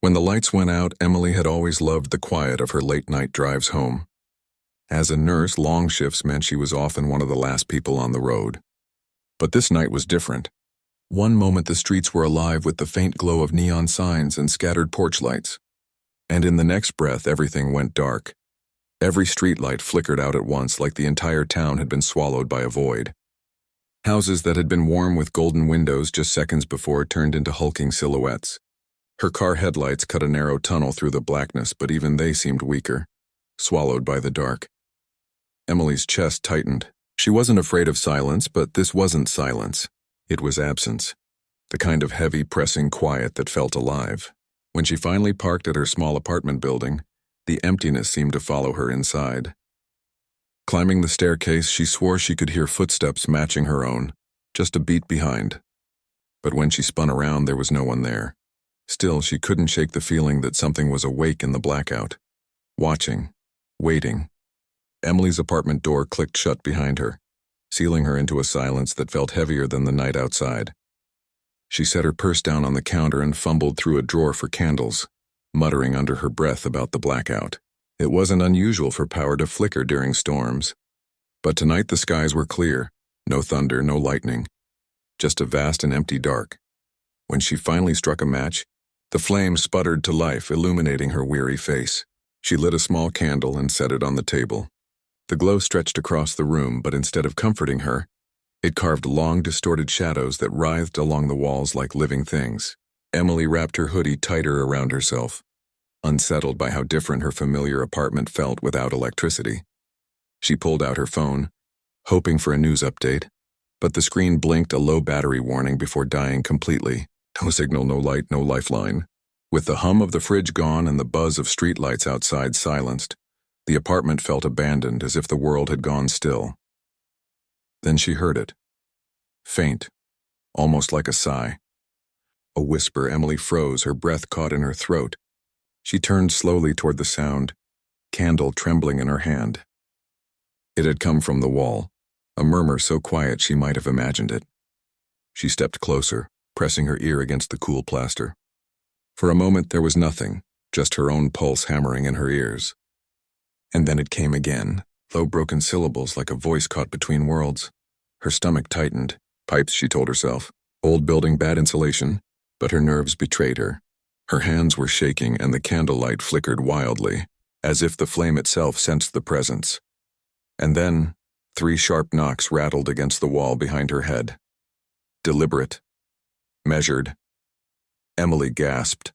When the lights went out, Emily had always loved the quiet of her late-night drives home. As a nurse, long shifts meant she was often one of the last people on the road. But this night was different. One moment the streets were alive with the faint glow of neon signs and scattered porch lights. And in the next breath, everything went dark. Every streetlight flickered out at once like the entire town had been swallowed by a void. Houses that had been warm with golden windows just seconds before turned into hulking silhouettes. Her car headlights cut a narrow tunnel through the blackness, but even they seemed weaker, swallowed by the dark. Emily's chest tightened. She wasn't afraid of silence, but this wasn't silence. It was absence, the kind of heavy, pressing quiet that felt alive. When she finally parked at her small apartment building, the emptiness seemed to follow her inside. Climbing the staircase, she swore she could hear footsteps matching her own, just a beat behind. But when she spun around, there was no one there. Still, she couldn't shake the feeling that something was awake in the blackout, watching, waiting. Emily's apartment door clicked shut behind her, sealing her into a silence that felt heavier than the night outside. She set her purse down on the counter and fumbled through a drawer for candles, muttering under her breath about the blackout. It wasn't unusual for power to flicker during storms. But tonight the skies were clear, no thunder, no lightning, just a vast and empty dark. When she finally struck a match, the flame sputtered to life, illuminating her weary face. She lit a small candle and set it on the table. The glow stretched across the room, but instead of comforting her, it carved long, distorted shadows that writhed along the walls like living things. Emily wrapped her hoodie tighter around herself, unsettled by how different her familiar apartment felt without electricity. She pulled out her phone, hoping for a news update, but the screen blinked a low battery warning before dying completely. No signal, no light, no lifeline. With the hum of the fridge gone and the buzz of streetlights outside silenced, the apartment felt abandoned, as if the world had gone still. Then she heard it. Faint, almost like a sigh. A whisper. Emily froze, her breath caught in her throat. She turned slowly toward the sound, candle trembling in her hand. It had come from the wall, a murmur so quiet she might have imagined it. She stepped closer, pressing her ear against the cool plaster. For a moment there was nothing, just her own pulse hammering in her ears. And then it came again, low broken syllables like a voice caught between worlds. Her stomach tightened. Pipes, she told herself. Old building, bad insulation. But her nerves betrayed her. Her hands were shaking and the candlelight flickered wildly, as if the flame itself sensed the presence. And then, 3 sharp knocks rattled against the wall behind her head. Deliberate. Measured. Emily gasped,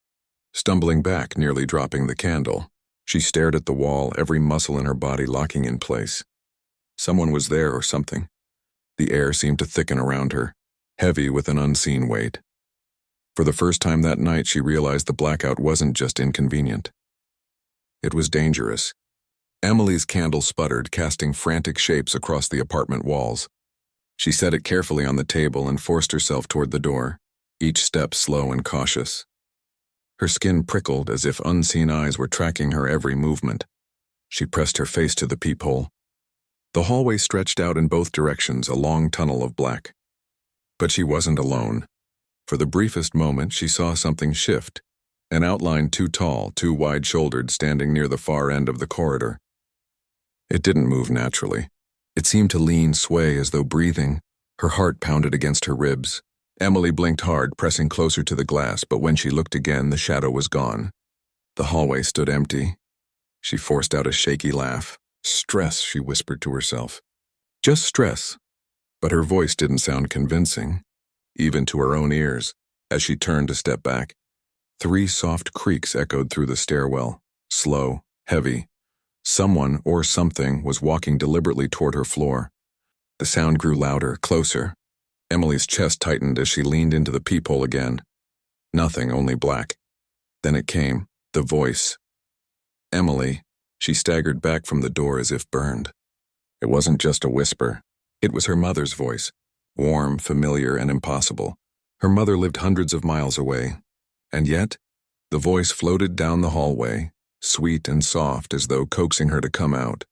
stumbling back, nearly dropping the candle. She stared at the wall, every muscle in her body locking in place. Someone was there or something. The air seemed to thicken around her, heavy with an unseen weight. For the first time that night, she realized the blackout wasn't just inconvenient. It was dangerous. Emily's candle sputtered, casting frantic shapes across the apartment walls. She set it carefully on the table and forced herself toward the door, each step slow and cautious. Her skin prickled as if unseen eyes were tracking her every movement. She pressed her face to the peephole. The hallway stretched out in both directions, a long tunnel of black. But she wasn't alone. For the briefest moment, she saw something shift, an outline too tall, too wide-shouldered, standing near the far end of the corridor. It didn't move naturally. It seemed to lean, sway as though breathing. Her heart pounded against her ribs. Emily blinked hard, pressing closer to the glass, but when she looked again, the shadow was gone. The hallway stood empty. She forced out a shaky laugh. Stress, she whispered to herself. Just stress. But her voice didn't sound convincing, even to her own ears. As she turned to step back, 3 soft creaks echoed through the stairwell, slow, heavy. Someone or something was walking deliberately toward her floor. The sound grew louder, closer. Emily's chest tightened as she leaned into the peephole again. Nothing, only black. Then it came, the voice. Emily. She staggered back from the door as if burned. It wasn't just a whisper. It was her mother's voice, warm, familiar, and impossible. Her mother lived hundreds of miles away. And yet, the voice floated down the hallway, sweet and soft as though coaxing her to come out.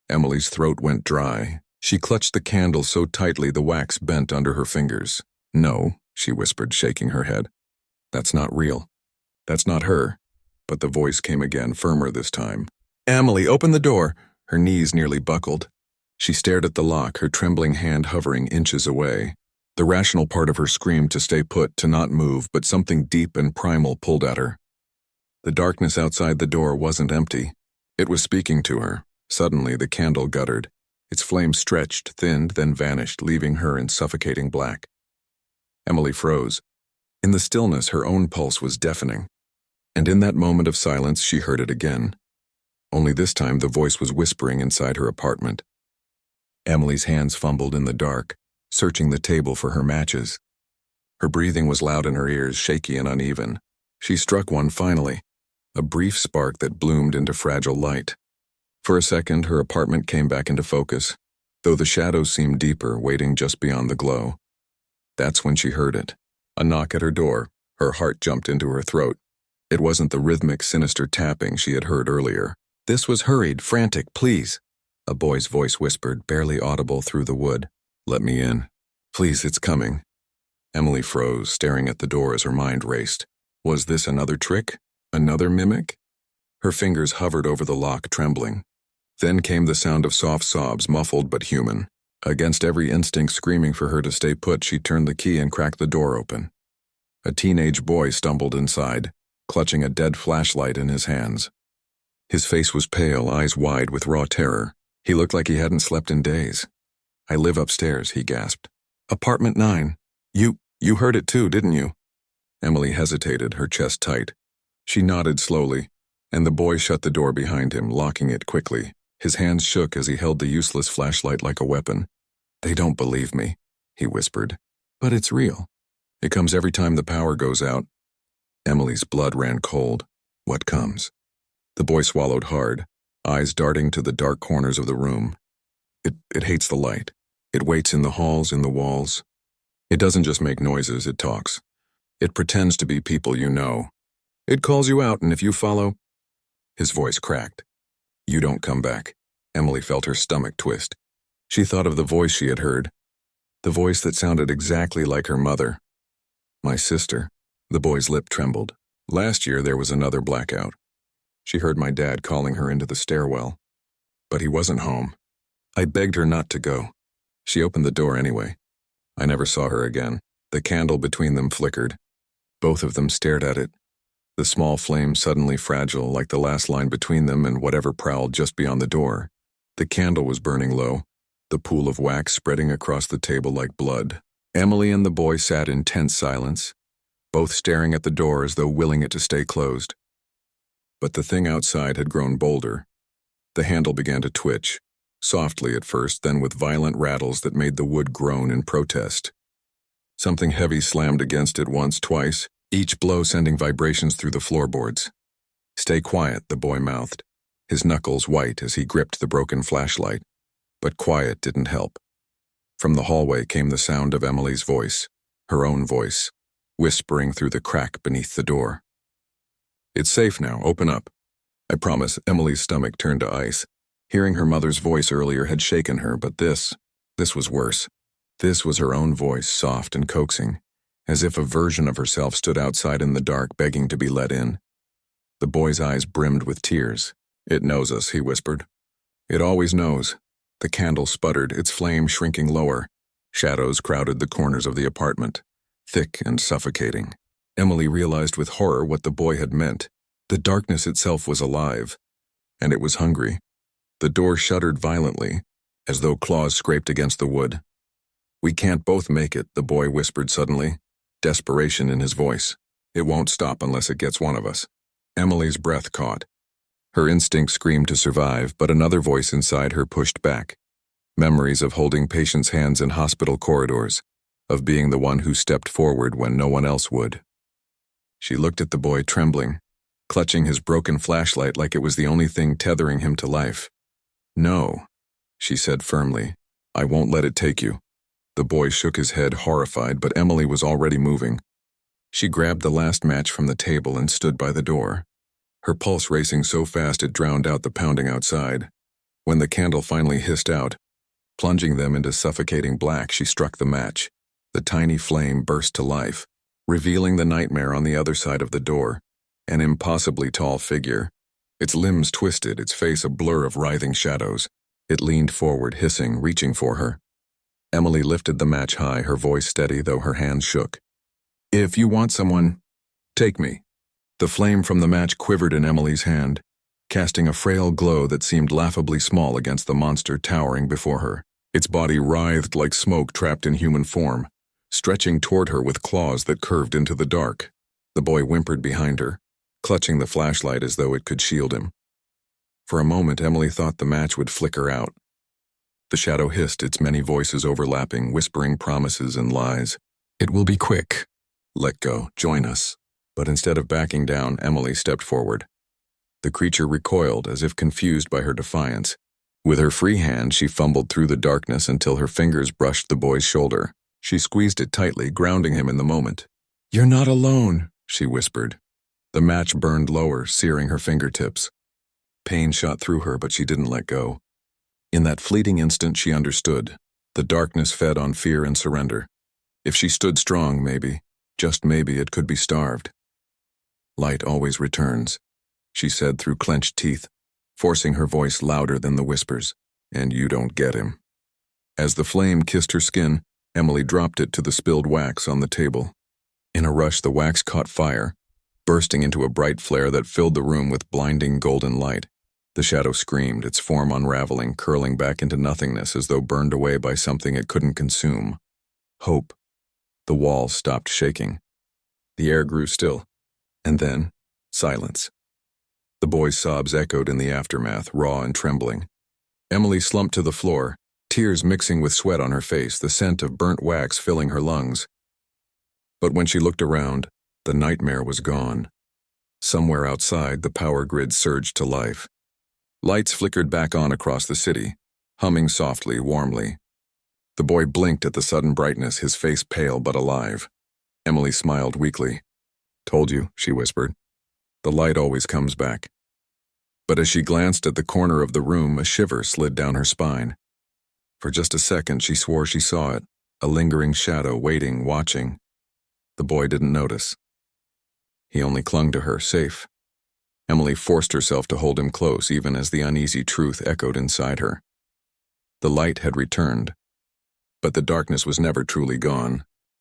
Emily's throat went dry. She clutched the candle so tightly the wax bent under her fingers. "No," she whispered, shaking her head. "That's not real." That's not her. But the voice came again, firmer this time. Emily, open the door. Her knees nearly buckled. She stared at the lock, her trembling hand hovering inches away. The rational part of her screamed to stay put, to not move, but something deep and primal pulled at her. The darkness outside the door wasn't empty. It was speaking to her. Suddenly, the candle guttered. Its flame stretched, thinned, then vanished, leaving her in suffocating black. Emily froze. In the stillness, her own pulse was deafening. And in that moment of silence, she heard it again. Only this time, the voice was whispering inside her apartment. Emily's hands fumbled in the dark, searching the table for her matches. Her breathing was loud in her ears, shaky and uneven. She struck one finally, a brief spark that bloomed into fragile light. For a second, her apartment came back into focus, though the shadows seemed deeper, waiting just beyond the glow. That's when she heard it. A knock at her door. Her heart jumped into her throat. It wasn't the rhythmic, sinister tapping she had heard earlier. This was hurried, frantic, please. A boy's voice whispered, barely audible through the wood. Let me in. Please, it's coming. Emily froze, staring at the door as her mind raced. Was this another trick? Another mimic? Her fingers hovered over the lock, trembling. Then came the sound of soft sobs, muffled but human. Against every instinct screaming for her to stay put, she turned the key and cracked the door open. A teenage boy stumbled inside, clutching a dead flashlight in his hands. His face was pale, eyes wide with raw terror. He looked like he hadn't slept in days. I live upstairs, he gasped. Apartment 9. You heard it too, didn't you? Emily hesitated, her chest tight. She nodded slowly, and the boy shut the door behind him, locking it quickly. His hands shook as he held the useless flashlight like a weapon. They don't believe me, he whispered. But it's real. It comes every time the power goes out. Emily's blood ran cold. What comes? The boy swallowed hard, eyes darting to the dark corners of the room. It hates the light. It waits in the halls, in the walls. It doesn't just make noises, it talks. It pretends to be people you know. It calls you out, and if you follow... His voice cracked. You don't come back. Emily felt her stomach twist. She thought of the voice she had heard. The voice that sounded exactly like her mother. My sister. The boy's lip trembled. Last year there was another blackout. She heard my dad calling her into the stairwell. But he wasn't home. I begged her not to go. She opened the door anyway. I never saw her again. The candle between them flickered. Both of them stared at it. The small flame suddenly fragile, like the last line between them and whatever prowled just beyond the door. The candle was burning low, the pool of wax spreading across the table like blood. Emily and the boy sat in tense silence, both staring at the door as though willing it to stay closed. But the thing outside had grown bolder. The handle began to twitch, softly at first, then with violent rattles that made the wood groan in protest. Something heavy slammed against it once, twice, each blow sending vibrations through the floorboards. Stay quiet, the boy mouthed, his knuckles white as he gripped the broken flashlight. But quiet didn't help. From the hallway came the sound of Emily's voice, her own voice, whispering through the crack beneath the door. It's safe now, open up. I promise. Emily's stomach turned to ice. Hearing her mother's voice earlier had shaken her, but this was worse. This was her own voice, soft and coaxing, as if a version of herself stood outside in the dark, begging to be let in. The boy's eyes brimmed with tears. It knows us, he whispered. It always knows. The candle sputtered, its flame shrinking lower. Shadows crowded the corners of the apartment, thick and suffocating. Emily realized with horror what the boy had meant. The darkness itself was alive, and it was hungry. The door shuddered violently, as though claws scraped against the wood. We can't both make it, the boy whispered suddenly, desperation in his voice. It won't stop unless it gets one of us. Emily's breath caught. Her instinct screamed to survive, but another voice inside her pushed back. Memories of holding patients' hands in hospital corridors, of being the one who stepped forward when no one else would. She looked at the boy, trembling, clutching his broken flashlight like it was the only thing tethering him to life. No, she said firmly. I won't let it take you. The boy shook his head, horrified, but Emily was already moving. She grabbed the last match from the table and stood by the door, her pulse racing so fast it drowned out the pounding outside. When the candle finally hissed out, plunging them into suffocating black, she struck the match. The tiny flame burst to life, revealing the nightmare on the other side of the door. An impossibly tall figure. Its limbs twisted, its face a blur of writhing shadows. It leaned forward, hissing, reaching for her. Emily lifted the match high, her voice steady though her hands shook. "If you want someone, take me." The flame from the match quivered in Emily's hand, casting a frail glow that seemed laughably small against the monster towering before her. Its body writhed like smoke trapped in human form, stretching toward her with claws that curved into the dark. The boy whimpered behind her, clutching the flashlight as though it could shield him. For a moment, Emily thought the match would flicker out. The shadow hissed, its many voices overlapping, whispering promises and lies. "It will be quick. Let go. Join us." But instead of backing down, Emily stepped forward. The creature recoiled, as if confused by her defiance. With her free hand, she fumbled through the darkness until her fingers brushed the boy's shoulder. She squeezed it tightly, grounding him in the moment. "You're not alone," she whispered. The match burned lower, searing her fingertips. Pain shot through her, but she didn't let go. In that fleeting instant, she understood. The darkness fed on fear and surrender. If she stood strong, maybe, just maybe, it could be starved. "Light always returns," she said through clenched teeth, forcing her voice louder than the whispers. "And you don't get him." As the flame kissed her skin, Emily dropped it to the spilled wax on the table. In a rush, the wax caught fire, bursting into a bright flare that filled the room with blinding golden light. The shadow screamed, its form unraveling, curling back into nothingness as though burned away by something it couldn't consume. Hope. The walls stopped shaking. The air grew still. And then, silence. The boy's sobs echoed in the aftermath, raw and trembling. Emily slumped to the floor, tears mixing with sweat on her face, the scent of burnt wax filling her lungs. But when she looked around, the nightmare was gone. Somewhere outside, the power grid surged to life. Lights flickered back on across the city, humming softly, warmly. The boy blinked at the sudden brightness, his face pale but alive. Emily smiled weakly. "Told you," she whispered. "The light always comes back." But as she glanced at the corner of the room, a shiver slid down her spine. For just a second, she swore she saw it, a lingering shadow, waiting, watching. The boy didn't notice. He only clung to her, safe. Emily forced herself to hold him close, even as the uneasy truth echoed inside her. The light had returned, but the darkness was never truly gone.